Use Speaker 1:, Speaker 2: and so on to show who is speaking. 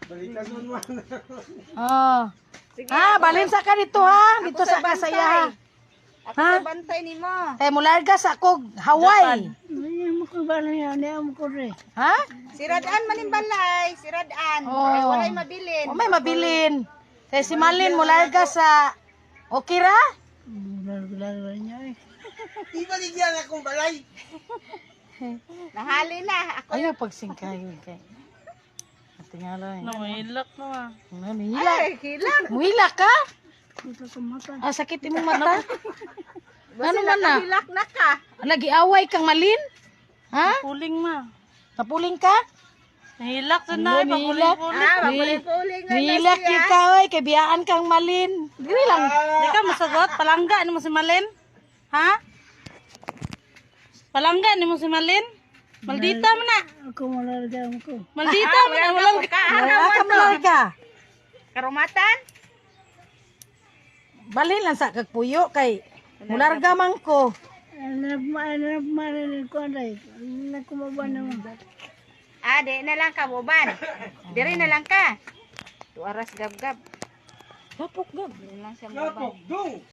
Speaker 1: Balikan mo naman.
Speaker 2: Oh.
Speaker 3: Sige,
Speaker 2: Ha, balin sa ka dito ha. Dito sa
Speaker 3: bantay.
Speaker 2: kasaya.
Speaker 3: Ako
Speaker 2: Ha?
Speaker 3: sa bantay ni mo.
Speaker 2: Tay mularga sa ako Hawaii.
Speaker 4: Hindi mo ko ba yan? Hindi mo ko rin.
Speaker 2: Ha?
Speaker 3: Si Radaan manimbalay. Si Radaan.
Speaker 2: Oh.
Speaker 3: Ay, walay mabilin.
Speaker 2: O may mabilin. Tay si Malin mularga sa Okira.
Speaker 4: Lalo niya eh.
Speaker 1: Di baligyan akong balay.
Speaker 3: Nahali na. Ako
Speaker 2: Ayaw pagsingkay kay. Tingala.
Speaker 4: Namahilak na.
Speaker 2: Muhila.
Speaker 3: ay, hilang.
Speaker 2: Muhila ka?
Speaker 4: Dito sa mata.
Speaker 2: Ah, sakit imong mata.
Speaker 3: Basta
Speaker 2: Ano man na?
Speaker 3: nakahilak na ka.
Speaker 2: Nagiaway kang Malin? Ha?
Speaker 4: Puling ma.
Speaker 2: Napuling ka?
Speaker 4: Nahilak sa
Speaker 2: Hindi, nihilak.
Speaker 3: Mapuling-puling na
Speaker 2: Nihilak
Speaker 3: siya.
Speaker 2: ka, oy. Kay biyaan kang Malin. Dili lang.
Speaker 4: Hindi ka masagot. Palangga ni mo si Malin? Ha? Palangga ni mo si Malin? Maldita mo na.
Speaker 1: Ako malarga ko.
Speaker 4: Maldita mo na. Walang
Speaker 2: Wala ka malarga.
Speaker 3: Karumatan?
Speaker 2: Balin lang sa kagpuyo kay mularga man ko.
Speaker 4: Ano ko anday. Ano kumaban naman.
Speaker 3: Ah, di na lang ka, buban. Diri na lang ka. Tuaras gab-gab.
Speaker 2: Lapok gab.
Speaker 3: Diri lang siya buban.
Speaker 1: Napok, dong!